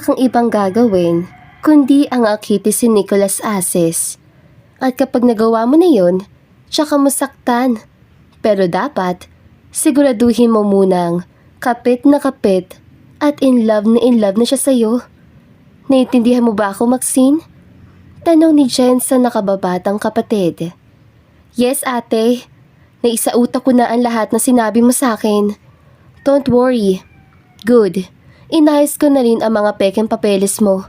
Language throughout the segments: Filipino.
kang ibang gagawin, kundi ang akiti si Nicholas Asis. At kapag nagawa mo na yun, tsaka mo saktan. Pero dapat, siguraduhin mo munang kapit na kapit at in love na siya sa'yo. Naiintindihan mo ba ako, Maxine? Tanong ni Jen sa nakababatang kapatid. Yes, ate. Naisautak ko na ang lahat na sinabi mo sa akin. Don't worry. Good. Inayos ko na rin ang mga pekeng papeles mo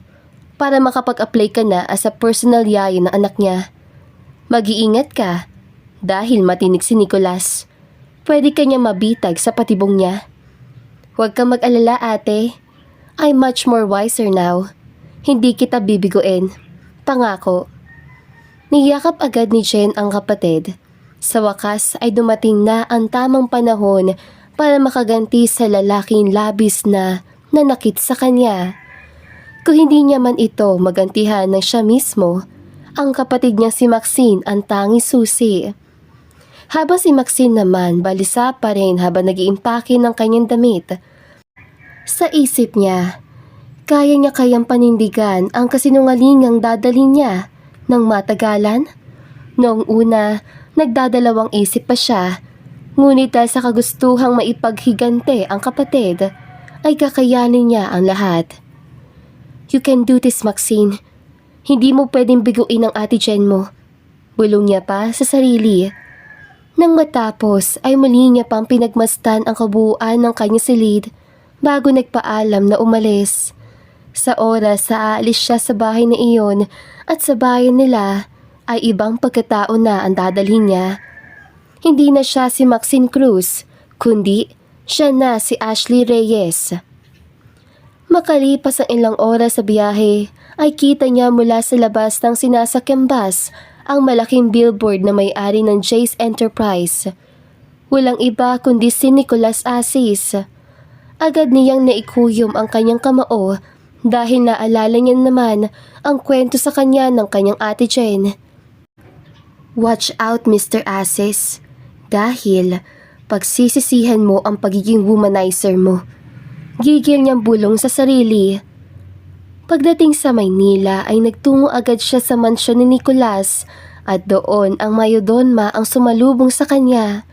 para makapag-apply ka na as a personal yaya ng anak niya. Mag-iingat ka dahil matinik si Nicholas. Pwede ka niya mabitag sa patibong niya. Huwag kang mag-alala, ate. I'm much more wiser now. Hindi kita bibiguin. Pangako. Niyakap agad ni Jen ang kapatid. Sa wakas ay dumating na ang tamang panahon para makaganti sa lalaking labis na nanakit sa kanya. Kung hindi niya man ito magantihan ng siya mismo, ang kapatid niya si Maxine ang tanging susi. Habang si Maxine naman balisa pa rin habang nag-iimpake ng kanyang damit. Sa isip niya, kaya niya kayang panindigan ang kasinungalingang dadalhin niya ng matagalan? Noong una, nagdadalawang isip pa siya, ngunit dahil sa kagustuhang maipaghigante ang kapatid, ay kakayanin niya ang lahat. You can do this, Maxine. Hindi mo pwedeng biguin ang ate Jen mo. Bulong niya pa sa sarili. Nang matapos ay muli niya pang pinagmasdan ang kabuuan ng kanyang silid bago nagpaalam na umalis. Sa oras sa aalis siya sa bahay na iyon at sa bayan nila ay ibang pagkatao na ang dadalhin niya. Hindi na siya si Maxine Cruz, kundi siya na si Ashley Reyes. Makalipas ang ilang oras sa biyahe ay kita niya mula sa labas ng sinasakyang bus ang malaking billboard na may-ari ng Jay's Enterprise. Walang iba kundi si Nicholas Asis. Agad niyang naikuyom ang kanyang kamao dahil naalala niya naman ang kwento sa kanya ng kanyang ate Jen. Watch out, Mr. Asis, dahil pagsisisihan mo ang pagiging womanizer mo. Gigil niyang bulong sa sarili. Pagdating sa Maynila ay nagtungo agad siya sa mansyon ni Nicholas at doon ang mayodonma ang sumalubong sa kanya.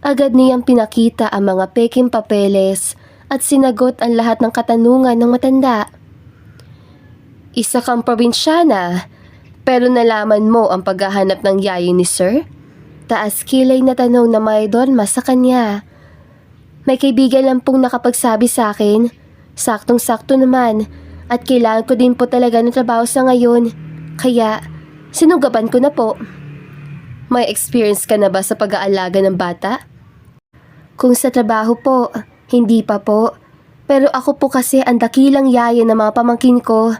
Agad niyang pinakita ang mga peking papeles at sinagot ang lahat ng katanungan ng matanda. Isa kang probinsyana, pero nalaman mo ang paghahanap ng yayi ni Sir? Taas kilay na tanong na mayodonma sa kanya. May kaibigan lang pong nakapagsabi sa akin. Saktong-sakto naman at kailangan ko din po talaga ng trabaho sa ngayon. Kaya sinugaban ko na po. May experience ka na ba sa pag-aalaga ng bata? Kung sa trabaho po, hindi pa po. Pero ako po kasi ang dakilang yaya ng mga pamangkin ko.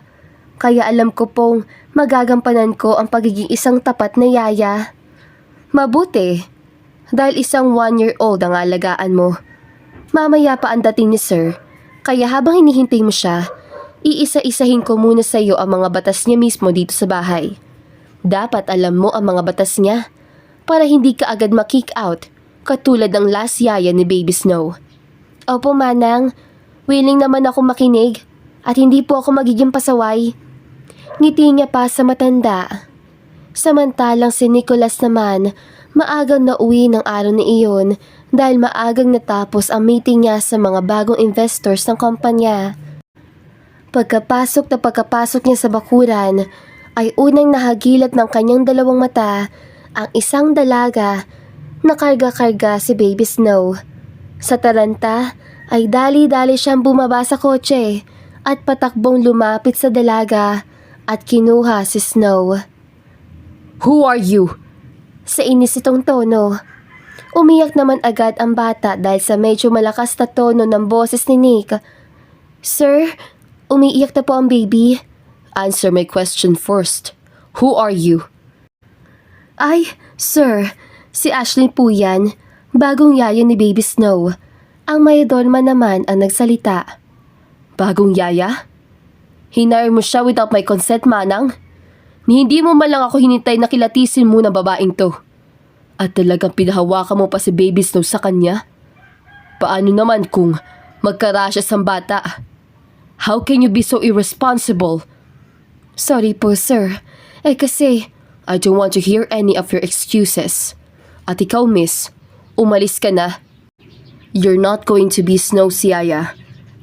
Kaya alam ko pong magagampanan ko ang pagiging isang tapat na yaya. Mabuti, dahil isang 1-year-old ang alagaan mo. Mamaya pa ang dating ni Sir, kaya habang hinihintay mo siya, iisa-isahin ko muna sa iyo ang mga batas niya mismo dito sa bahay. Dapat alam mo ang mga batas niya para hindi ka agad ma-kick out katulad ng last yaya ni Baby Snow. Opo, Manang. Willing naman ako makinig at hindi po ako magiging pasaway. Ngiti niya pa sa matanda. Samantalang si Nicholas naman, maagang nauwi ng araw na iyon dahil maagang natapos ang meeting niya sa mga bagong investors ng kumpanya. Pagkapasok niya sa bakuran, ay unang nahagilat ng kanyang dalawang mata ang isang dalaga na karga-karga si Baby Snow. Sa taranta ay dali-dali siyang bumaba sa kotse at patakbong lumapit sa dalaga at kinuha si Snow. Who are you? Sa inis itong tono. Umiyak naman agad ang bata dahil sa medyo malakas na tono ng boses ni Nick. Sir, umiiyak na po ang baby. Answer my question first. Who are you? Ay, sir, si Ashley po yan. Bagong yaya ni Baby Snow. Ang mayodonma naman ang nagsalita. Bagong yaya? Hinire mo siya without my consent, Manang? Ni hindi mo man lang ako hinintay na kilatisin mo ng babaeng to. At talagang pinahawakan mo pa si Baby Snow sa kanya? Paano naman kung magkarasya sa bata? How can you be so irresponsible? Sorry po, sir. Kasi I don't want to hear any of your excuses. At ikaw, miss, umalis ka na. You're not going to be Snow Siaya.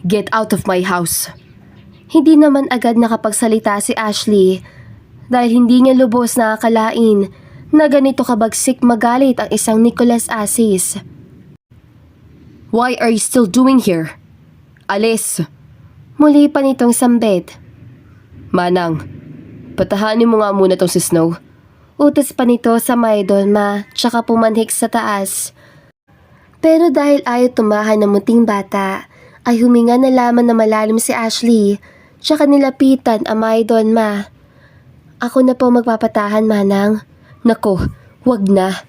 Get out of my house. hindi naman agad nakapagsalita si Ashley dahil hindi niya lubos na akalain na ganito kabagsik magalit ang isang Nicholas Asis. Why are you still doing here? Alis. Muli pa nitong sambit. Manang, patahanin mo nga muna tong si Snow. Utos pa nito sa may Dolma tsaka pumanhik sa taas. Pero dahil ayaw tumahan ng munting bata, ay huminga na lamang na malalim si Ashley tsaka nilapitan ang may Dolma. Ako na po magpapatahan, Manang. Nako, wag na.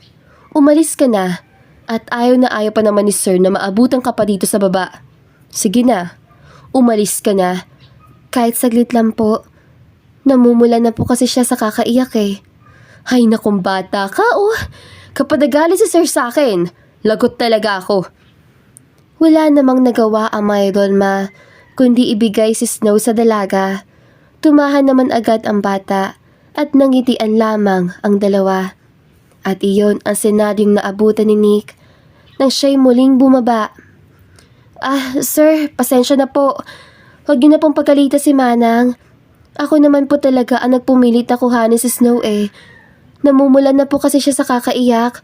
Umalis ka na. At ayaw pa naman ni Sir na maabutan ka pa dito sa baba. Sige na, umalis ka na. Kahit saglit lang po. Namumula na po kasi siya sa kakaiyak eh. Ay nakong bata ka Kapag nagalit si Sir sa akin, lagot talaga ako. Wala namang nagawa ang may Dolma, kundi ibigay si Snow sa dalaga. Tumahan naman agad ang bata at nangitian lamang ang dalawa. At iyon ang senaryong naabutan ni Nick nang siya'y muling bumaba. Sir, pasensya na po. Huwag niyo na pong pagalitan si Manang. Ako naman po talaga ang nagpumilit na kuhanin si Snow eh. Namumulan na po kasi siya sa kakaiyak.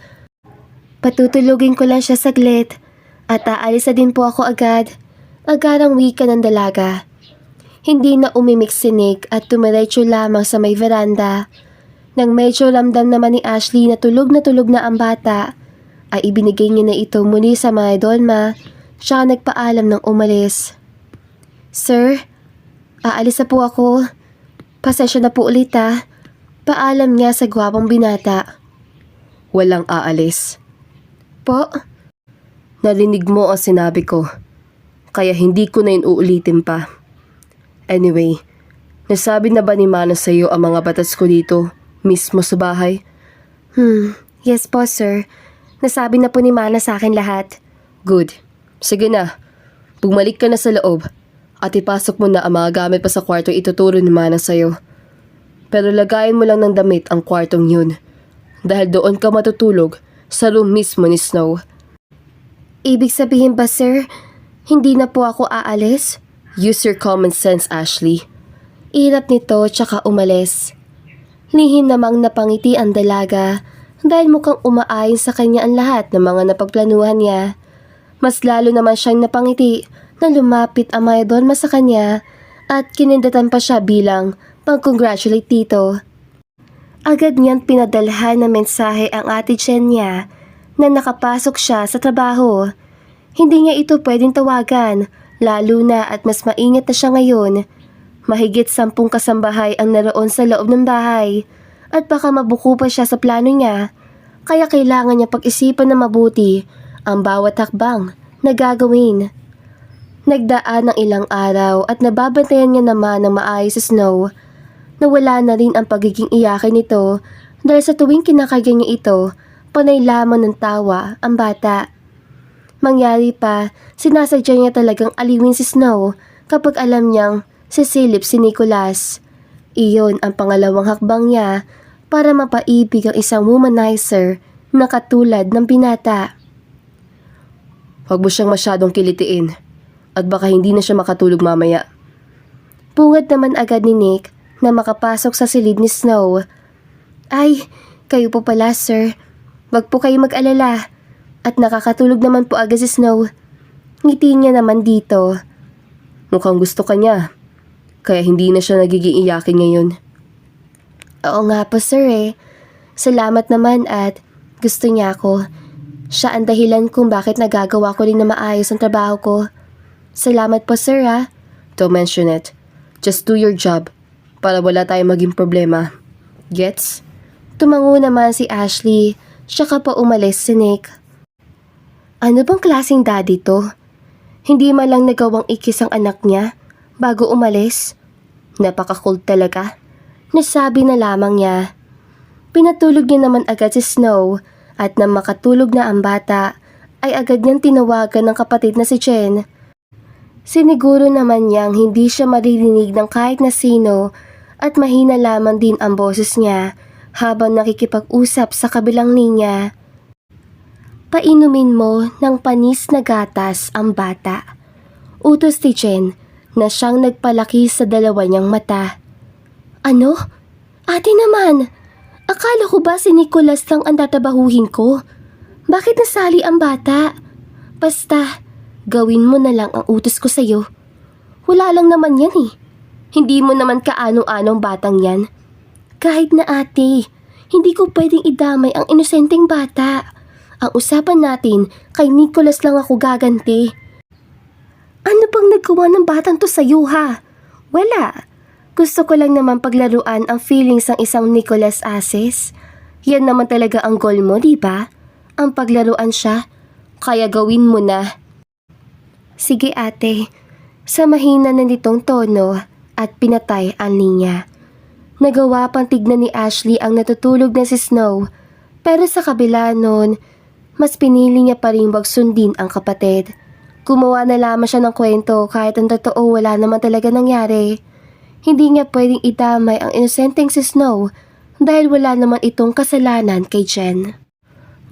Patutulugin ko lang siya saglit at aalis na din po ako agad. Agarang wika ng dalaga. Hindi na umimik si Nick at tumiretso lamang sa may veranda. Nang medyo ramdam naman ni Ashley na tulog na ang bata, ay ibinigay niya na ito muli sa mga Dolma, siya nagpaalam ng umalis. Sir, aalis na po ako. Pasensya na po ulit Paalam niya sa gwapong binata. Walang aalis. Po? Narinig mo ang sinabi ko, kaya hindi ko na yun uulitin pa. Anyway, nasabi na ba ni Mana sa'yo ang mga batas ko dito, mismo sa bahay? Yes po, sir. Nasabi na po ni Mana sa akin lahat. Good. Sige na. Bumalik ka na sa loob at ipasok mo na ang mga gamit pa sa kwarto ituturo ni Mana sa'yo. Pero lagayin mo lang ng damit ang kwartong yun dahil doon ka matutulog sa room mismo ni Snow. Ibig sabihin ba, sir, hindi na po ako aalis? Use your common sense, Ashley. Irap nito tsaka umalis. Lihim namang napangiti ang dalaga dahil mukhang umaayon sa kanya ang lahat ng mga napagplanuhan niya. Mas lalo naman siyang napangiti na lumapit ang mga Dolma sa kanya at kinindatan pa siya bilang pag-congratulate dito. Agad niyang pinadalhan ng mensahe ang ate Jen niya na nakapasok siya sa trabaho. Hindi niya ito pwedeng tawagan, lalo na at mas maingat na siya ngayon. Mahigit 10 kasambahay ang naroon sa loob ng bahay at baka mabuko pa siya sa plano niya, kaya kailangan niya pag-isipan na mabuti ang bawat hakbang na gagawin. Nagdaan ng ilang araw at nababantayan niya naman ng maayos si Snow. Nawala na rin ang pagiging iyakin nito dahil sa tuwing kinakagyan niya ito, panay lamang ng tawa ang bata. Mangyari pa, sinasadya niya talagang aliwin si Snow kapag alam niyang sisilip si Nicholas. Iyon ang pangalawang hakbang niya para mapaibig ang isang womanizer na katulad ng binata. Huwag mo siyang masyadong kilitiin at baka hindi na siya makatulog mamaya. Bungad naman agad ni Nick na makapasok sa silid ni Snow. Ay, kayo po pala, sir. Wag po kayo mag-alala. At nakakatulog naman po agad si Snow. Ngiti niya naman dito. Mukhang gusto ka niya, kaya hindi na siya nagiging iyakin ngayon. Oo nga po, sir Salamat naman at gusto niya ako. Siya ang dahilan kung bakit nagagawa ko rin na maayos ang trabaho ko. Salamat po, sir Don't mention it. Just do your job para wala tayong maging problema. Gets? Tumango naman si Ashley, saka pa umalis si Nick. Ano bang klaseng daddy to? Hindi man lang nagawang ikis ang anak niya bago umalis. Napaka-cold talaga. Nasabi na lamang niya. Pinatulog niya naman agad si Snow at nang makatulog na ang bata ay agad niyang tinawagan ng kapatid na si Jen. Siniguro naman niyang hindi siya maririnig ng kahit na sino at mahina lamang din ang boses niya habang nakikipag-usap sa kabilang linya. Painumin mo ng panis na gatas ang bata. Utos ni Jen na siyang nagpalaki sa dalawa niyang mata. Ano? Ate naman! Akala ko ba si Nicholas lang ang tatabahuhin ko? Bakit nasali ang bata? Basta, gawin mo na lang ang utos ko sa'yo. Wala lang naman yan eh. Hindi mo naman kaanong-anong batang yan. Kahit na ate, hindi ko pwedeng idamay ang inosenteng bata. Ang usapan natin, kay Nicholas lang ako gaganti. Ano bang nagawa ng batang to sa'yo ha? Wala. Gusto ko lang naman paglaruan ang feelings ng isang Nicholas Aces. Yan naman talaga ang goal mo, di ba? Ang paglaruan siya, kaya gawin mo na. Sige ate, sa mahina na nitong tono at pinatay ang linya. Nagawa pang tignan ni Ashley ang natutulog na si Snow, pero sa kabila nun, mas pinili niya pa rin wag sundin ang kapatid. Gumawa na lamang siya ng kwento kahit ang totoo wala naman talaga nangyari. Hindi niya pwedeng idamay ang inosenteng si Snow dahil wala naman itong kasalanan kay Jen.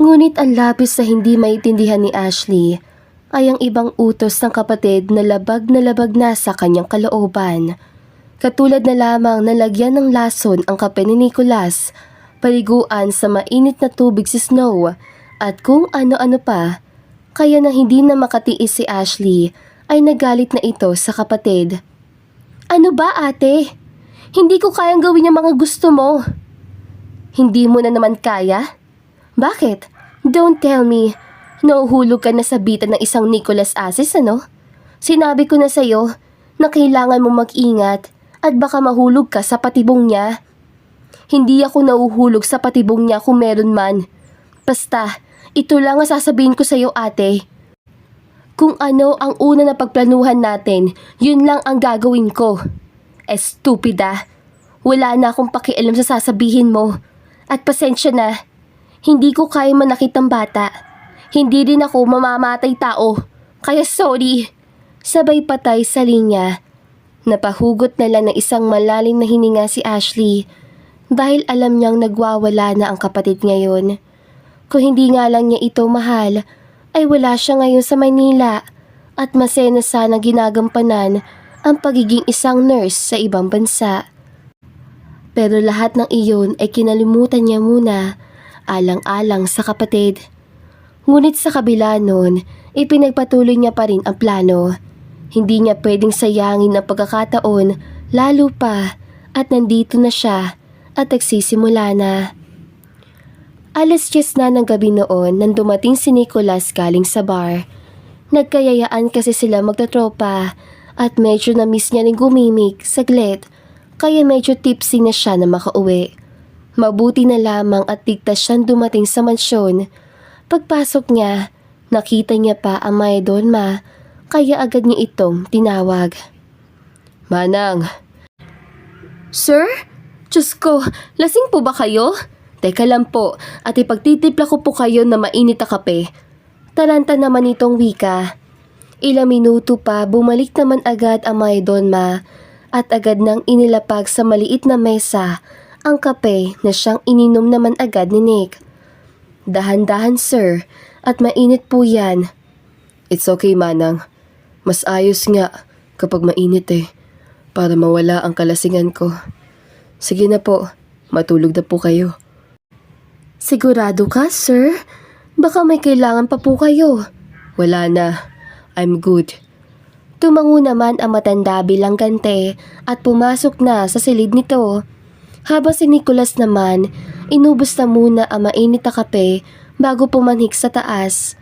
Ngunit ang labis na hindi maintindihan ni Ashley ay ang ibang utos ng kapatid na labag na sa kanyang kalooban. Katulad na lamang na lagyan ng lason ang kape ni Nicholas, paliguan sa mainit na tubig si Snow at kung ano-ano pa. Kaya na hindi na makatiis si Ashley ay nagalit na ito sa kapatid. Ano ba ate? Hindi ko kayang gawin yung mga gusto mo. Hindi mo na naman kaya? Bakit? Don't tell me. Nauhulog ka na sa bitan ng isang Nicholas Aces, ano? Sinabi ko na sa'yo na kailangan mo mag-ingat at baka mahulog ka sa patibong niya. Hindi ako nauhulog sa patibong niya kung meron man. Basta, ito lang ang sasabihin ko sa'yo ate. Kung ano ang una na pagplanuhan natin, yun lang ang gagawin ko. Estupida. Wala na akong pakialam sa sasabihin mo. At pasensya na. Hindi ko kaya manakit ang bata. Hindi rin ako mamamatay tao. Kaya sorry. Sabay patay sa linya. Napahugot na lang ng isang malalim na hininga si Ashley dahil alam niyang nagwawala na ang kapatid ngayon. Kung hindi nga lang niya ito mahal, ay wala siya ngayon sa Manila at masaya sana ginagampanan ang pagiging isang nurse sa ibang bansa. Pero lahat ng iyon ay kinalimutan niya muna, alang-alang sa kapatid. Ngunit sa kabila nun, ipinagpatuloy niya pa rin ang plano. Hindi niya pwedeng sayangin ang pagkakataon, lalo pa at nandito na siya at nagsisimula na. 10:00 na ng gabi noon nang dumating si Nicholas galing sa bar. Nagkayayaan kasi sila magtatropa at medyo na-miss niya rin gumimik saglit kaya medyo tipsy na siya na makauwi. Mabuti na lamang at ligtas siyang dumating sa mansyon. Pagpasok niya, nakita niya pa ang Maya Donma kaya agad niya itong tinawag. Manang! Sir? Diyos ko, lasing po ba kayo? Teka lang po at ipagtitipla ko po kayo na mainit na kape. Taranta naman itong wika. Ilang minuto pa bumalik naman agad ang Maya Donma at agad nang inilapag sa maliit na mesa ang kape na siyang ininom naman agad ni Nick. Dahan-dahan sir at mainit po yan. It's okay Manang. Mas ayos nga kapag mainit para mawala ang kalasingan ko. Sige na po, matulog na po kayo. Sigurado ka, sir? Baka may kailangan pa po kayo. Wala na, I'm good. Tumango naman ang matanda bilang gante at pumasok na sa silid nito. Habang si Nicholas naman, inubos na muna ang mainit na kape bago pumanhik sa taas.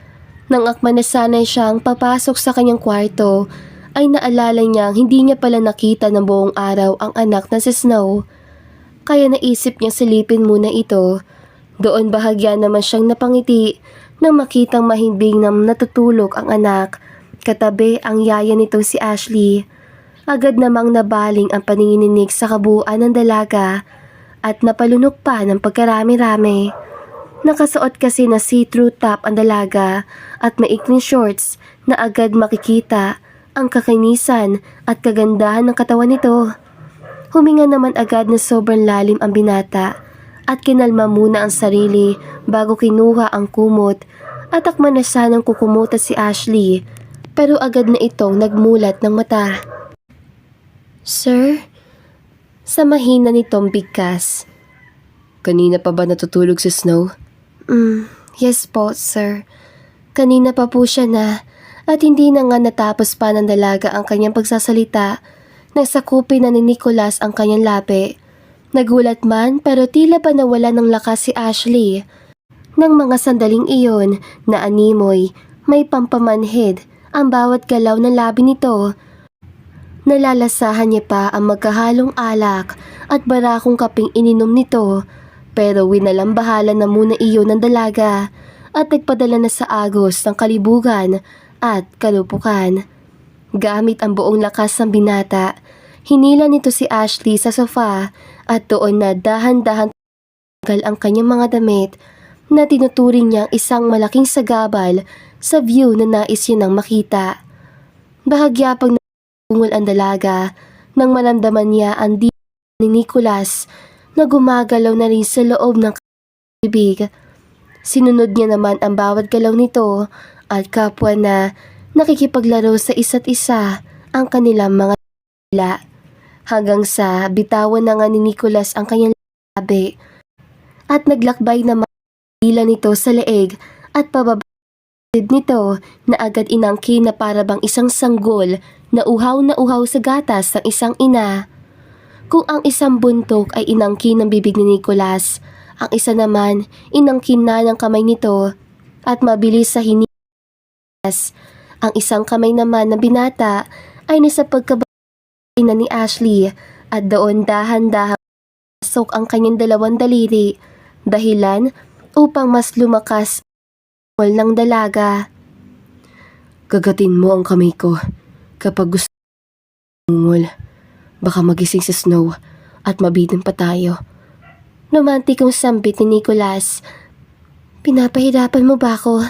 Nang akma na sanay siyang papasok sa kanyang kwarto, ay naalala niyang hindi niya pala nakita ng buong araw ang anak na si Snow. Kaya naisip niyang silipin muna ito. Doon bahagya naman siyang napangiti nang makitang mahimbing na natutulog ang anak. Katabi ang yaya nitong si Ashley. Agad namang nabaling ang paningininig sa kabuuan ng dalaga at napalunok pa ng pagkarami-rami. Nakasuot kasi na see-through top ang dalaga at maikling shorts na agad makikita ang kakinisan at kagandahan ng katawan nito. Huminga naman agad na sobrang lalim ang binata at kinalma muna ang sarili bago kinuha ang kumot at akma na sanang kukumuta si Ashley pero agad na itong nagmulat ng mata. Sir? Sa mahina nitong bigkas. Kanina pa ba natutulog si Snow? Yes po, sir. Kanina pa po siya na at hindi na nga natapos pa ng dalaga ang kanyang pagsasalita. Nagsakupin na ni Nicholas ang kanyang labi. Nagulat man pero tila ba nawala ng lakas si Ashley. Nang mga sandaling iyon na animoy, may pampamanhid ang bawat galaw ng labi nito. Nalalasahan niya pa ang magkahalong alak at barakong kaping ininom nito pero winalambahala na muna iyon ng dalaga at nagpadala na sa agos ng kalibugan at kalupukan. Gamit ang buong lakas ng binata, hinila nito si Ashley sa sofa at doon na dahan-dahan tanggal ang kanyang mga damit na tinuturing niyang isang malaking sagabal sa view na nais niya nang makita. Bahagya pang nangungol ang dalaga nang maramdaman niya ang di ni Nicholas na gumagalaw na rin sa loob ng bibig. Sinunod niya naman ang bawat galaw nito at kapwa na nakikipaglaro sa isa't isa ang kanilang mga dila. Hanggang sa bitawan na nga ni Nicholas ang kanyang labi at naglakbay naman ang dila nito sa leeg at pababa nito na agad inangkin na para bang isang sanggol na uhaw sa gatas ng isang ina. Kung ang isang buntok ay inangkin ng bibig ni Nicholas, ang isa naman inangkin na ng kamay nito at mabilis sa hinilas. Ang isang kamay naman ng binata ay nasa pagkabay na ni Ashley at doon dahan-dahan pasok ang kanyang dalawang daliri dahilan upang mas lumakas ang ng dalaga. Gagatin mo ang kamay ko kapag gusto mong baka magising si Snow at mabitin pa tayo. Romantikong sambit ni Nicholas. Pinapahirapan mo ba ako?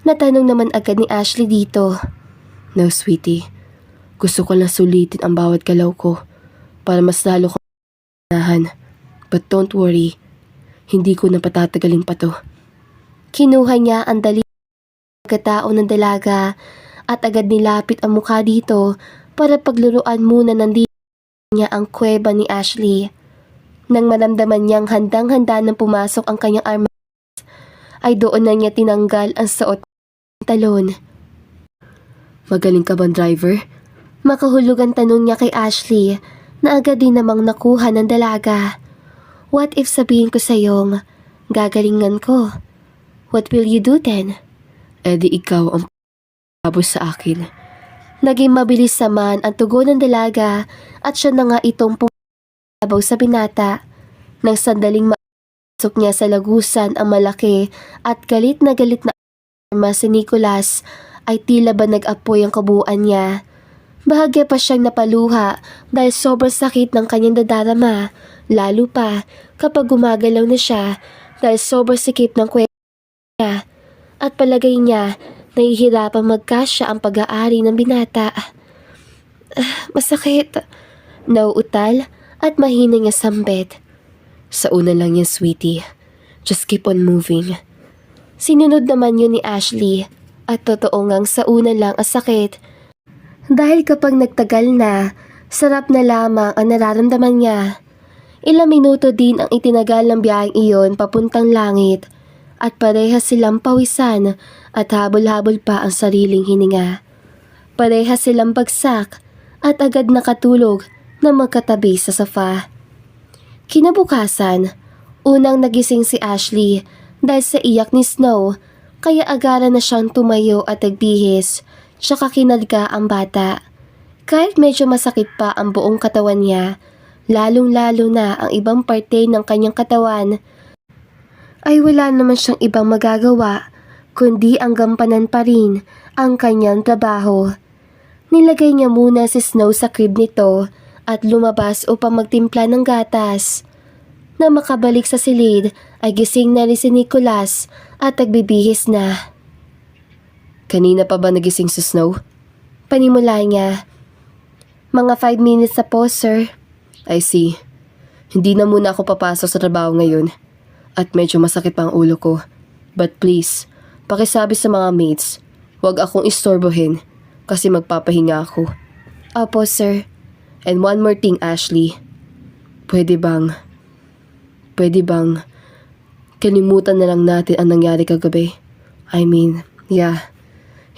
Natanong naman agad ni Ashley dito. No, sweetie. Gusto ko lang sulitin ang bawat galaw ko para mas lalo ko manahan. But don't worry, hindi ko na patatagalin pa to. Kinuha niya ang dali pagkatao ng dalaga at agad nilapit ang mukha dito para pagluruan muna ng dito niya ang kuweba ni Ashley. Nang maramdaman niyang handang-handa nang pumasok ang kanyang armas, ay doon na niya tinanggal ang suot ng talon. Magaling ka bang driver? Makahulugan tanong niya kay Ashley na agad din namang nakuha ng dalaga. What if sabihin ko sa'yong gagalingan ko? What will you do then? Eh di ikaw ang tapos sa akin. Naging mabilis naman ang tugon ng dalaga at siya na nga itong pumabaw sa binata. Nang sandaling masok niya sa lagusan ang malaki at galit na arma si Nicholas ay tila ba nag-apoy ang kabuuan niya. Bahagya pa siyang napaluha dahil sobrang sakit ng kanyang dadarama, lalo pa kapag gumagalaw na siya dahil sobrang sikip ng kwento niya at palagay niya nahihirapang magkasya ang pag-aari ng binata. Masakit. Nauutal at mahina niya sambit. Sa una lang yan, sweetie. Just keep on moving. Sinunod naman yun ni Ashley at totoo ngang sa una lang ang sakit. Dahil kapag nagtagal na, sarap na lamang ang nararamdaman niya. Ilang minuto din ang itinagal ng biyaheng iyon papuntang langit at parehas silang pawisan at habol-habol pa ang sariling hininga. Parehas silang bagsak at agad nakatulog na magkatabi sa sofa. Kinabukasan, unang nagising si Ashley dahil sa iyak ni Snow kaya agaran na siyang tumayo at nagbihis tsaka kinalga ang bata. Kahit medyo masakit pa ang buong katawan niya, lalong-lalo na ang ibang parte ng kanyang katawan, ay wala naman siyang ibang magagawa kundi ang gampanan pa rin ang kanyang trabaho. Nilagay niya muna si Snow sa crib nito at lumabas upang magtimpla ng gatas. Na makabalik sa silid ay gising na rin si Nicholas at nagbibihis na. Kanina pa ba nagising si Snow? Panimula niya. Mga 5 minutes na po, sir. I see. Hindi na muna ako papasok sa trabaho ngayon. At medyo masakit pa ang ulo ko. But please, pakisabi sa mga mates, huwag akong istorbohin kasi magpapahinga ako. Opo, sir. And one more thing, Ashley. Pwede bang kalimutan na lang natin ang nangyari kagabi? I mean, yeah,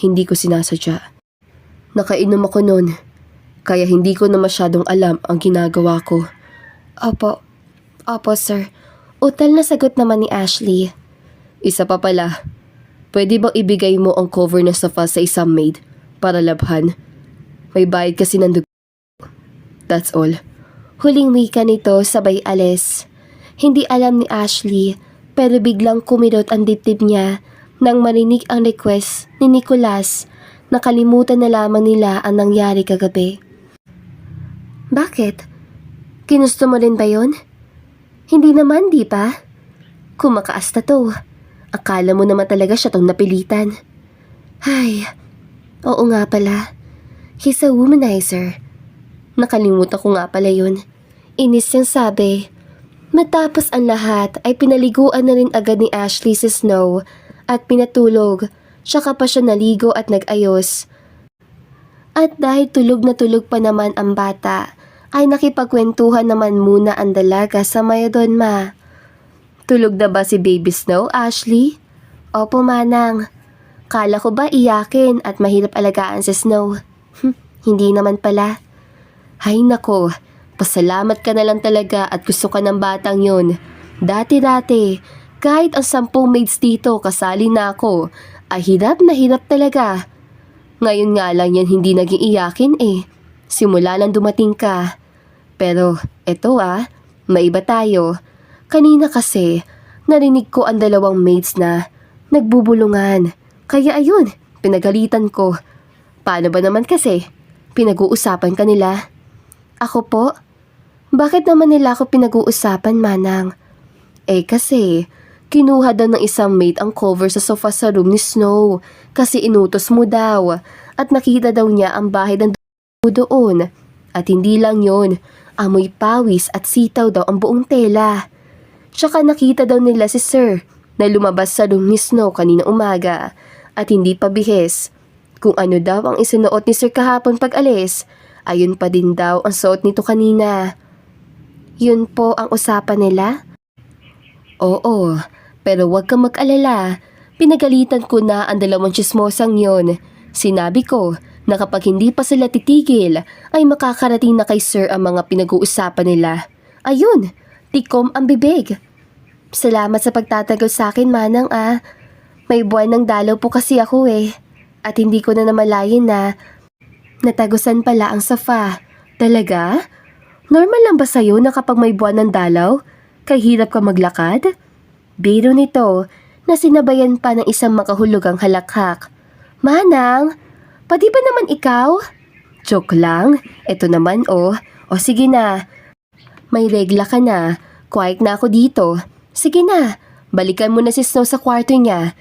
hindi ko sinasadya. Nakainom ako noon, kaya hindi ko na masyadong alam ang ginagawa ko. Opo, sir. Utal na sagot naman ni Ashley. Isa pa pala, pwede bang ibigay mo ang cover ng sofa sa isang maid para labhan? May bayad kasi ng dugo. That's all. Huling wika nito sabay alis. Hindi alam ni Ashley pero biglang kumilot ang dibdib niya nang marinig ang request ni Nicholas. Nakalimutan na lamang nila ang nangyari kagabi. Bakit? Ginusto mo rin ba yun? Hindi naman, di ba? Kumakaasta to. Akala mo naman talaga siya tong napilitan. Ay, oo nga pala. He's a womanizer. Nakalimutan ko nga pala yun. Inis niyang sabi. Matapos ang lahat ay pinaliguan na rin agad ni Ashley si Snow at pinatulog. Tsaka pa siya naligo at nag-ayos. At dahil tulog na tulog pa naman ang bata, ay nakipagkwentuhan naman muna ang dalaga sa mayodon ma. Tulog na ba si Baby Snow, Ashley? Opo, manang. Kala ko ba iyakin at mahirap alagaan si Snow? Hindi naman pala. Hay nako, pasalamat ka na lang talaga at gusto ka ng batang yun. Dati-dati, kahit ang 10 maids dito kasali na ako, ay hirap na hirap talaga. Ngayon nga lang yan hindi naging iyakin eh. Simula lang dumating ka. Pero eto maiba tayo. Kanina kasi, narinig ko ang 2 maids na nagbubulungan. Kaya ayun, pinagalitan ko. Paano ba naman kasi? Pinag-uusapan ka nila? Ako po? Bakit naman nila ako pinag-uusapan, manang? Kasi, kinuha daw ng isang maid ang cover sa sofa sa room ni Snow kasi inutos mo daw at nakita daw niya ang bahay ng doon. At hindi lang yon, amoy pawis at sitaw daw ang buong tela. Tsaka nakita daw nila si Sir na lumabas sa room ni Snow kanina umaga at hindi pa bihis. Kung ano daw ang isinuot ni Sir kahapon pag alis, ayun pa din daw ang suot nito kanina. Yun po ang usapan nila? Oo, pero huwag kang mag-alala. Pinagalitan ko na ang 2 tsismosang yon. Sinabi ko na kapag hindi pa sila titigil, ay makakarating na kay Sir ang mga pinag-uusapan nila. Ayun, tikom ang bibig. Salamat sa pagtatagal sa akin, manang May buwan ng dalaw po kasi ako At hindi ko na namalayan na natagusan pala ang sofa. Talaga? Normal lang ba sa'yo na kapag may buwan ng dalaw, kay hirap ka maglakad? Biro nito na sinabayan pa ng isang makahulugang halakhak. Manang, pati ba naman ikaw? Joke lang, eto naman O sige na. May regla ka na, quiet na ako dito. Sige na, balikan mo na si Snow sa kwarto niya.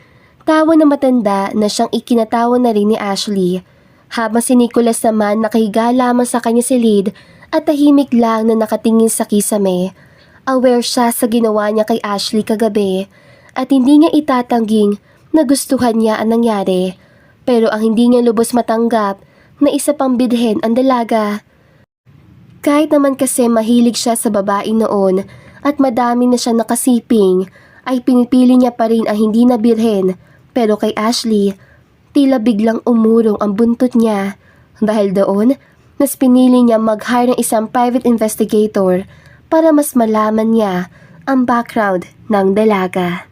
Tawa na matanda na siyang ikinatawa na rin ni Ashley. Habang si Nicholas naman nakahiga lamang sa kanya silid at tahimik lang na nakatingin sa kisame. Aware siya sa ginawa niya kay Ashley kagabi at hindi niya itatangging na gustuhan niya ang nangyari. Pero ang hindi niya lubos matanggap na isa pang bidhen ang dalaga. Kahit naman kasi mahilig siya sa babae noon at madami na siya nakasiping, ay pinipili niya pa rin ang hindi na birhen. Pero kay Ashley, tila biglang umurong ang buntot niya. Dahil doon, mas pinili niya mag-hire ng isang private investigator para mas malaman niya ang background ng dalaga.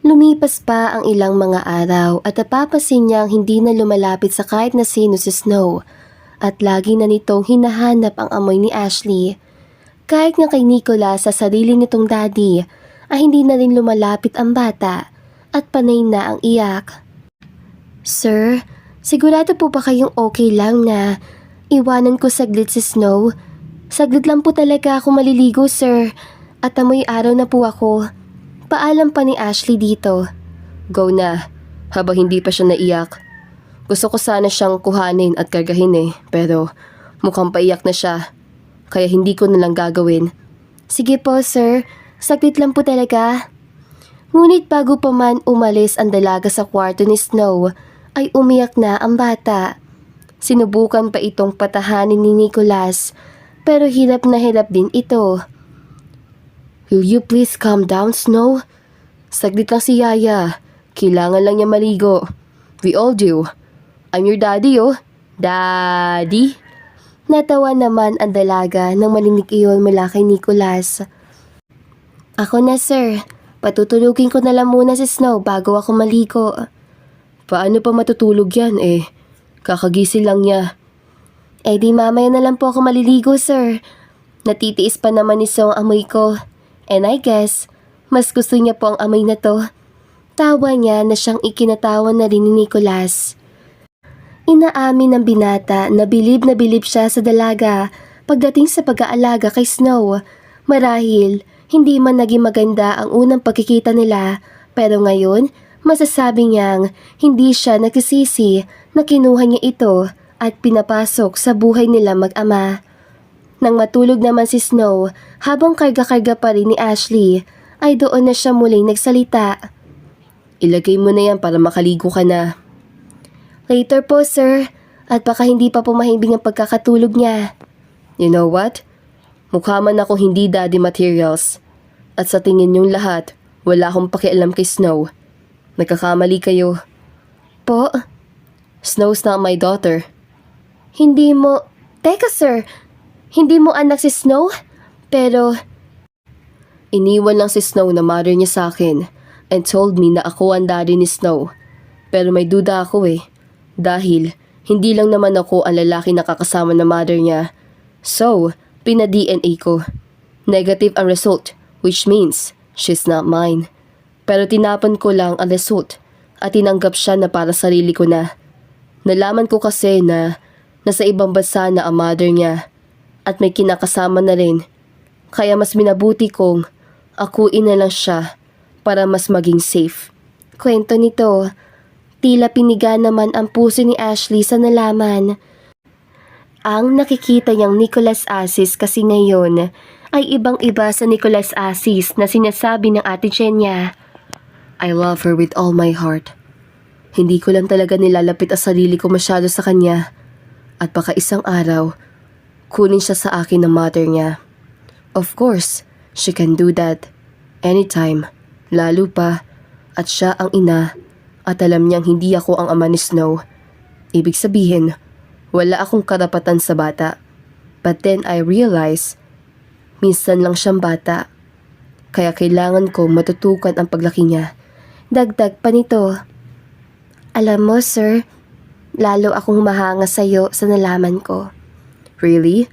Lumipas pa ang ilang mga araw at napapansin niyang hindi na lumalapit sa kahit na sino si Snow at lagi na nitong hinahanap ang amoy ni Ashley. Kahit nga kay Nicholas sa sarili nitong daddy ay hindi na rin lumalapit ang bata at panay na ang iyak. Sir, sigurado po ba kayong okay lang na iwanan ko saglit si Snow? Saglit lang po talaga ako maliligo, sir. At amoy araw na po ako. Paalam pa ni Ashley dito. Go na, habang hindi pa siya naiyak. Gusto ko sana siyang kuhanin at kargahin pero mukhang paiyak na siya. Kaya hindi ko nalang gagawin. Sige po, sir. Saglit lang po talaga. Ngunit bago pa man umalis ang dalaga sa kwarto ni Snow, ay umiyak na ang bata. Sinubukan pa itong patahanin ni Nicholas, pero hirap na hirap din ito. Will you please calm down, Snow? Saglit lang si Yaya. Kailangan lang niya maligo. We all do. I'm your daddy, oh. Daddy? Natawa naman ang dalaga nang marinig iyon mula kay Nicholas. Ako na, sir. Patutulugin ko na lang muna si Snow bago ako maligo. Paano pa matutulog yan Kakagising lang niya. Eh di mamaya na lang po ako maliligo, sir. Natitiis pa naman ni Snow ang amoy ko. And I guess, mas gusto niya po ang amoy na to. Tawa niya na siyang ikinatawan na rin ni Nicholas. Inaamin ng binata na bilib siya sa dalaga pagdating sa pag-aalaga kay Snow. Marahil, hindi man naging maganda ang unang pagkikita nila, pero ngayon, masasabi niyang hindi siya nagsisisi na kinuha niya ito at pinapasok sa buhay nila mag-ama. Nang matulog naman si Snow, habang karga-karga pa rin ni Ashley, ay doon na siya muling nagsalita. Ilagay mo na yan para makaligo ka na. Later po, sir. At baka hindi pa pumahimbing ang pagkakatulog niya. You know what? Mukha man ako hindi daddy materials. At sa tingin niyong lahat, wala akong pakialam kay Snow. Nagkakamali kayo. Po? Snow's not my daughter. Hindi mo... Teka, sir. Hindi mo anak si Snow? Pero... Iniwan lang si Snow na mother niya sa akin and told me na ako ang daddy ni Snow. Pero may duda ako dahil hindi lang naman ako ang lalaki na kakasama na mother niya. So, pina-DNA ko. Negative ang result, which means she's not mine. Pero tinapon ko lang ang result at tinanggap siya na para sarili ko na. Nalaman ko kasi na nasa ibang bansa na ang mother niya at may kinakasama na rin. Kaya mas minabuti kong akuin na lang siya para mas maging safe. Kwento nito, tila piniga naman ang puso ni Ashley sa nalaman. Ang nakikita niyang Nicholas Asis kasi ngayon ay ibang-iba sa Nicholas Asis na sinasabi ng ate Jenya. I love her with all my heart. Hindi ko lang talaga nilalapit ang sarili ko masyado sa kanya. At baka isang araw, kunin siya sa akin ng mother niya. Of course, she can do that. Anytime, lalo pa, at siya ang ina, at alam niyang hindi ako ang ama ni Snow. Ibig sabihin, wala akong karapatan sa bata. But then I realize, minsan lang siyang bata. Kaya kailangan kong matutukan ang paglaki niya. Dagdag pa nito. Alam mo, sir, lalo akong mahanga sa'yo sa nalaman ko. Really?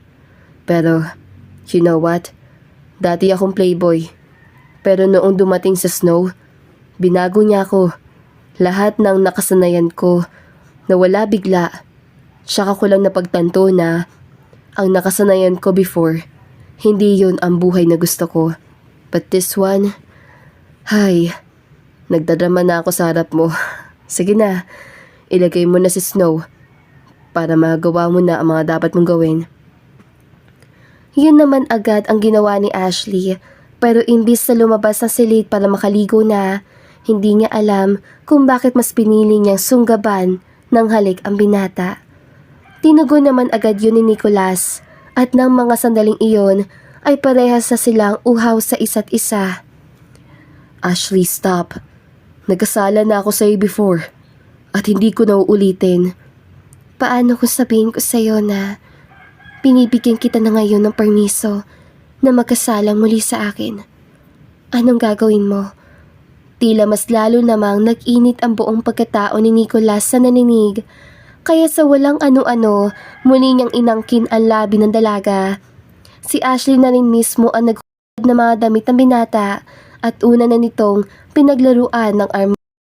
Pero, you know what? Dati akong playboy. Pero noong dumating sa Snow, binago niya ako. Lahat ng nakasanayan ko, nawala bigla. Tsaka ko lang napagtanto na ang nakasanayan ko before, hindi yun ang buhay na gusto ko. But this one, nagdadrama na ako sa harap mo. Sige na, ilagay mo na si Snow para magawa mo na ang mga dapat mong gawin. Yun naman agad ang ginawa ni Ashley, pero imbis na lumabas ng silid para makaligo na, hindi niya alam kung bakit mas pinili niyang sunggaban ng halik ang binata. Tinugon naman agad yun ni Nicholas at nang mga sandaling iyon ay parehas na silang uhaw sa isa't isa. Ashley, stop. Nagkasala na ako sa'yo before at hindi ko na uulitin. Paano kung sabihin ko sa'yo na binibigyan kita na ngayon ng permiso na magkasalang muli sa akin? Anong gagawin mo? Tila mas lalo namang nag-init ang buong pagkatao ni Nicholas sa naninig, kaya sa walang ano-ano, muli niyang inangkin ang labi ng dalaga. Si Ashley na rin mismo ang naghulog na mga damit ng binata at una na nitong pinaglaruan ng arm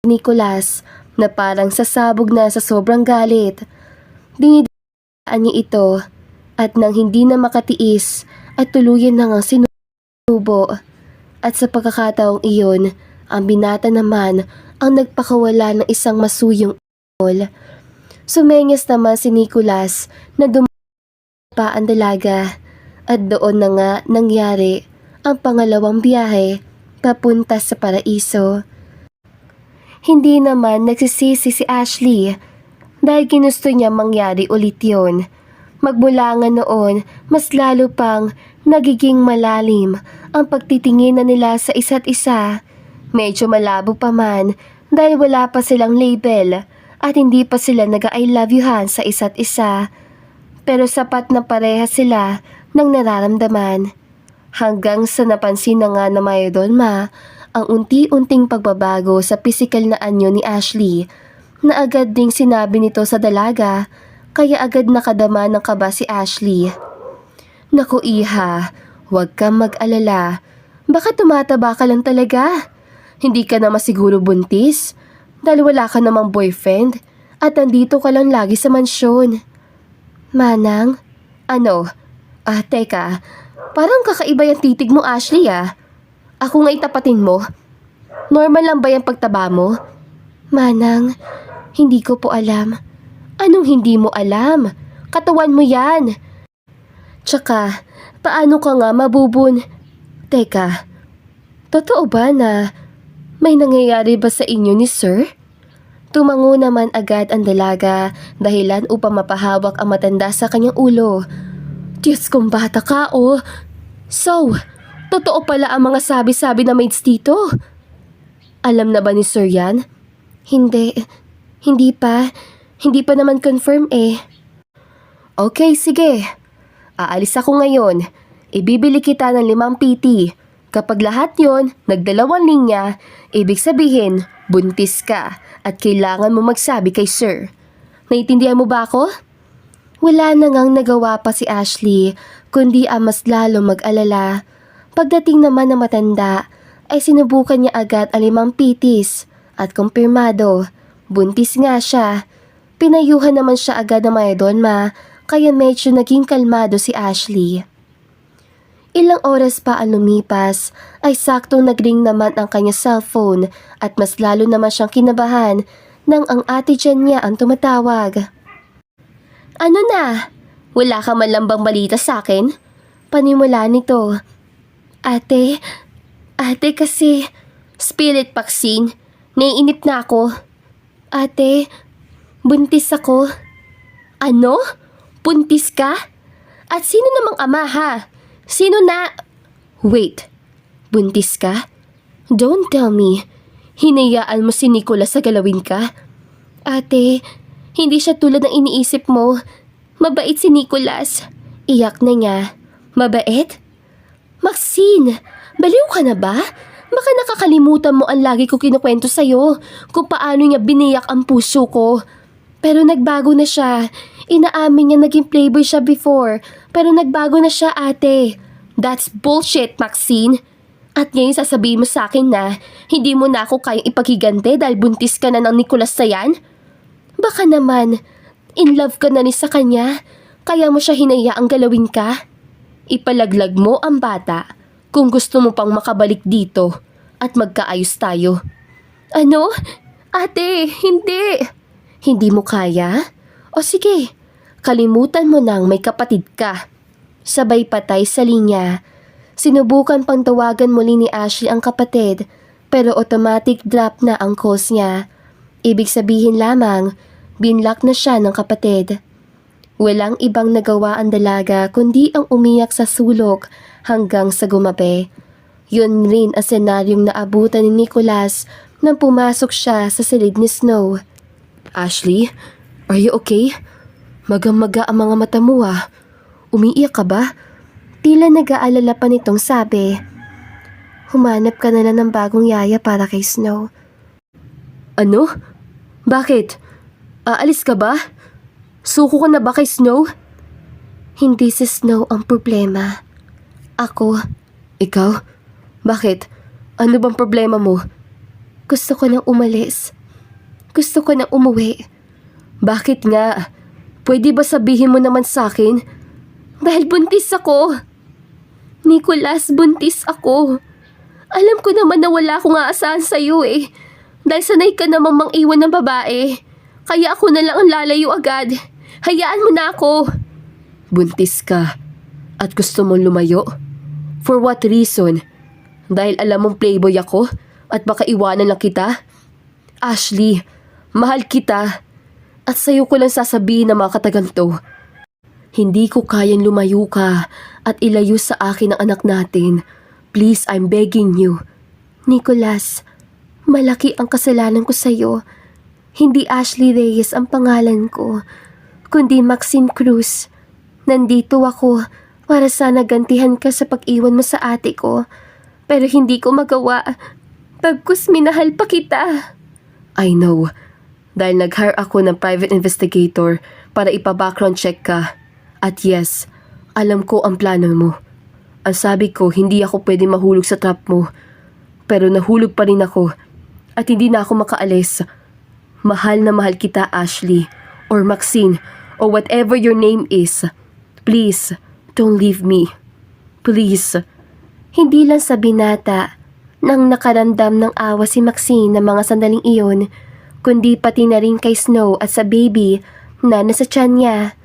ni Nicholas na parang sasabog na sa sobrang galit. Dinidaan niya ito at nang hindi na makatiis at tuluyan na ngang sinubo. At sa pagkakataong iyon, ang binata naman ang nagpakawala ng isang masuyong ol. Sumenyas naman si Nicholas na pa ang dalaga at doon na nga nangyari ang pangalawang biyahe papunta sa paraiso. Hindi naman nagsisisi si Ashley dahil ginusto niya mangyari ulit yun. Magmula nga noon, mas lalo pang nagiging malalim ang pagtitingin na nila sa isa't isa. Medyo malabo pa man dahil wala pa silang label at hindi pa sila nag-I love you-han sa isa't isa. Pero sapat na pareha sila ng nararamdaman. Hanggang sa napansin na nga na Mayodonma ang unti-unting pagbabago sa pisikal na anyo ni Ashley na agad ding sinabi nito sa dalaga kaya agad nakadama ng kaba si Ashley. Naku iha, huwag kang mag-alala. Baka tumataba ka lang talaga. Hindi ka naman siguro buntis dahil wala ka namang boyfriend at nandito ka lang lagi sa mansyon. Manang? Ano? Teka, parang kakaiba yung titig mo Ashley Ako nga itapatin mo. Normal lang ba yung pagtaba mo? Manang, hindi ko po alam. Anong hindi mo alam? Katawan mo yan. Tsaka, paano ka nga mabubun? Teka, totoo ba na may nangyayari ba sa inyo ni Sir? Tumango naman agad ang dalaga dahilan upang mapahawak ang matanda sa kanyang ulo. Diyos kong bata ka So, totoo pala ang mga sabi-sabi na maids dito. Alam na ba ni Sir yan? Hindi pa. Hindi pa naman confirm Okay, sige. Aalis ako ngayon. Ibibili kita ng 5 PT. Kapag lahat yon nagdalawang linya, ibig sabihin, buntis ka at kailangan mo magsabi kay Sir. Naiintindihan mo ba ako? Wala na ngang nagawa pa si Ashley, kundi ang mas lalo mag-alala. Pagdating naman ng matanda, ay sinubukan niya agad ang 5 PTs at kumpirmado, buntis nga siya. Pinayuhan naman siya agad ng Mayodonma, kaya medyo naging kalmado si Ashley. Ilang oras pa ang lumipas ay saktong nagring naman ang kanya cellphone at mas lalo naman siyang kinabahan nang ang ate dyan niya ang tumatawag. Ano na? Wala ka man lang bang balita sa akin? Panimula nito. Ate kasi spirit vaccine. Naiinip na ako. Ate, buntis ako. Ano? Buntis ka? At sino namang ama ha? Sino na? Wait, buntis ka? Don't tell me. Hinayaan mo si Nicholas sa galawin ka? Ate, hindi siya tulad ng iniisip mo. Mabait si Nicholas. Iyak na niya. Mabait? Maxine, baliw ka na ba? Baka nakakalimutan mo ang lagi ko kinukwento sa'yo kung paano niya biniyak ang puso ko. Pero nagbago na siya. Inaamin niya naging playboy siya before, pero nagbago na siya ate. That's bullshit, Maxine. At ngayon sasabihin mo sa akin na hindi mo na ako kayang ipaghiganti dahil buntis ka na ng Nicholas na yan? Baka naman, in love ka na ni sa kanya, kaya mo siya hinayaang galawin ka? Ipalaglag mo ang bata kung gusto mo pang makabalik dito at magkaayos tayo. Ano? Ate, hindi. Hindi mo kaya? O sige, kalimutan mo nang may kapatid ka. Sabay patay sa linya. Sinubukan pang tawagan muli ni Ashley ang kapatid pero automatic drop na ang calls niya. Ibig sabihin lamang, binlock na siya ng kapatid. Walang ibang nagawa ang dalaga kundi ang umiyak sa sulok hanggang sa gumabi. Yun rin ang senaryong naabutan ni Nicholas nang pumasok siya sa silid ni Snow. Ashley, are you okay? Magang-maga ang mga mata mo Umiiyak ka ba? Tila nag-aalala pa nitong sabi. Humanap ka na lang ng bagong yaya para kay Snow. Ano? Bakit? Aalis ka ba? Suko ka na ba kay Snow? Hindi si Snow ang problema. Ako. Ikaw? Bakit? Ano bang problema mo? Gusto ko nang umalis. Gusto ko nang umuwi. Bakit nga? Pwede ba sabihin mo naman sa akin? Dahil buntis ako. Nicholas, buntis ako. Alam ko naman na wala akong aasahan sa'yo Dahil sanay ka namang mang-iwan ng babae. Kaya ako na lang ang lalayo agad. Hayaan mo na ako. Buntis ka at gusto mong lumayo? For what reason? Dahil alam mong playboy ako at baka iwanan lang kita? Ashley, mahal kita at sa'yo ko lang sasabihin ng mga kataganto. Hindi ko kayang lumayo ka at ilayo sa akin ang anak natin. Please, I'm begging you. Nicholas, malaki ang kasalanan ko sa'yo. Hindi Ashley Reyes ang pangalan ko, kundi Maxine Cruz. Nandito ako para sana gantihan ka sa pag-iwan mo sa ate ko. Pero hindi ko magawa. Bagkus minahal pa kita. I know. Dahil nag-hire ako ng private investigator para ipa-background check ka. At yes, alam ko ang plano mo. Ang sabi ko, hindi ako pwede mahulog sa trap mo. Pero nahulog pa rin ako. At hindi na ako makaalis. Mahal na mahal kita, Ashley. Or Maxine. Or whatever your name is. Please, don't leave me. Please. Hindi lang sa binata nang nakaramdam ng awa si Maxine ng mga sandaling iyon, kundi pati na rin kay Snow at sa baby na nasa tiyan niya.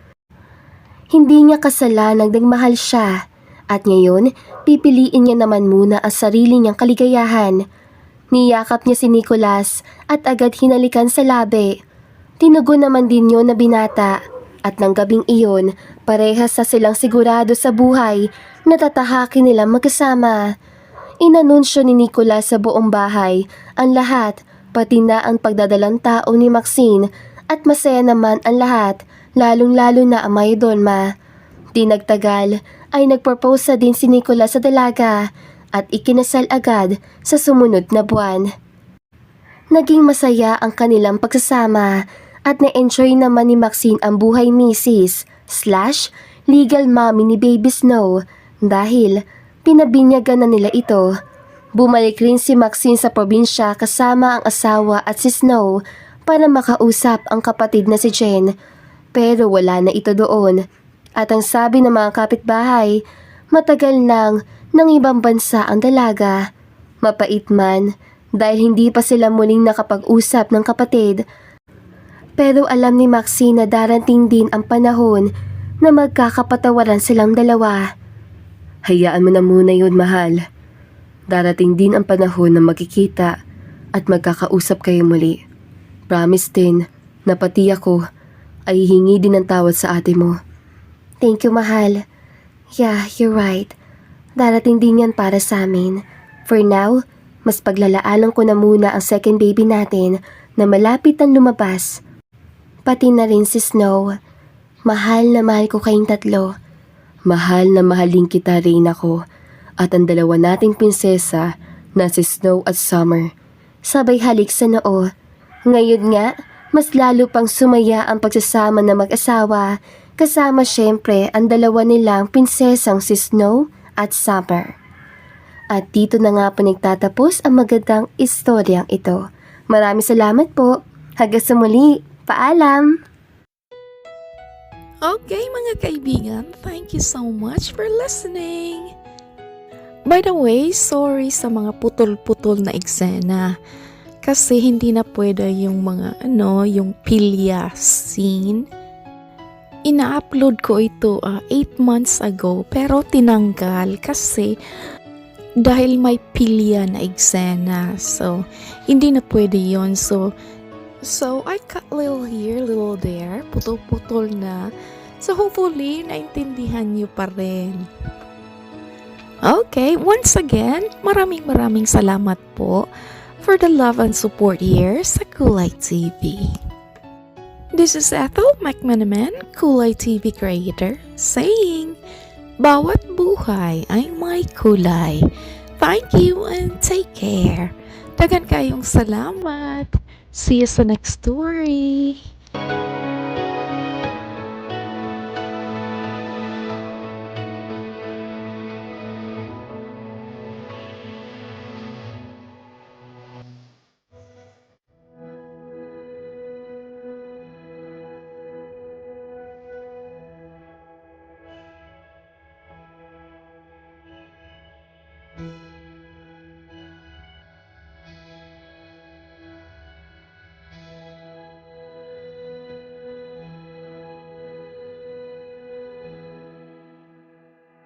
Hindi niya kasalanang nagmahal siya at ngayon pipiliin niya naman muna ang sarili niyang kaligayahan. Niyakap niya si Nicholas at agad hinalikan sa labi. Tinugo naman din yun na binata at ng gabing iyon parehas sa silang sigurado sa buhay na tatahakin nila magkasama. Inanunsyo ni Nicholas sa buong bahay ang lahat, pati na ang pagdadalang tao ni Maxine at masaya naman ang lahat, lalong-lalo na ang Maydolma. Di nagtagal ay nagproposa din si Nicholas sa dalaga at ikinasal agad sa sumunod na buwan. Naging masaya ang kanilang pagsasama at na-enjoy naman ni Maxine ang buhay Mrs./legal mommy ni Baby Snow dahil pinabinyagan na nila ito. Bumalik rin si Maxine sa probinsya kasama ang asawa at si Snow para makausap ang kapatid na si Jen. Pero wala na ito doon. At ang sabi ng mga kapitbahay, matagal nang ibang bansa ang dalaga. Mapait man dahil hindi pa sila muling nakapag-usap ng kapatid. Pero alam ni Maxine na darating din ang panahon na magkakapatawaran silang dalawa. Hayaan mo na muna yun, mahal. Darating din ang panahon na magkikita at magkakausap kayo muli. Promise din na pati ako ay hingi din ng tawad sa ate mo. Thank you, mahal. Yeah, you're right. Darating din yan para sa amin. For now, mas paglalaanan ko na muna ang second baby natin na malapit ang lumabas. Pati na rin si Snow. Mahal na mahal ko kayong tatlo. Mahal na mahalin kita rin ako at ang dalawa nating prinsesa na si Snow at Summer. Sabay halik sa noo. Ngayon nga, mas lalo pang sumaya ang pagsasama ng mag-asawa kasama syempre ang dalawa nilang prinsesang si Snow at Summer. At dito na nga po nagtatapos ang magandang istoryang ito. Maraming salamat po. Hanggang sa muli. Paalam! Okay mga kaibigan, thank you so much for listening. By the way, sorry sa mga putol-putol na eksena. Kasi hindi na pwede yung mga yung pilya scene. Ina-upload ko ito 8 months ago pero tinanggal kasi dahil may pilya na eksena. So, hindi na pwede yon. So I cut little here, little there, putol-putol na. So hopefully, naintindihan nyo pa rin. Okay, once again, maraming salamat po for the love and support here sa Kulay TV. This is Ethel McManaman, Kulay TV creator, saying, bawat buhay ay may kulay. Thank you and take care. Dagan kayong salamat. See you sa next story.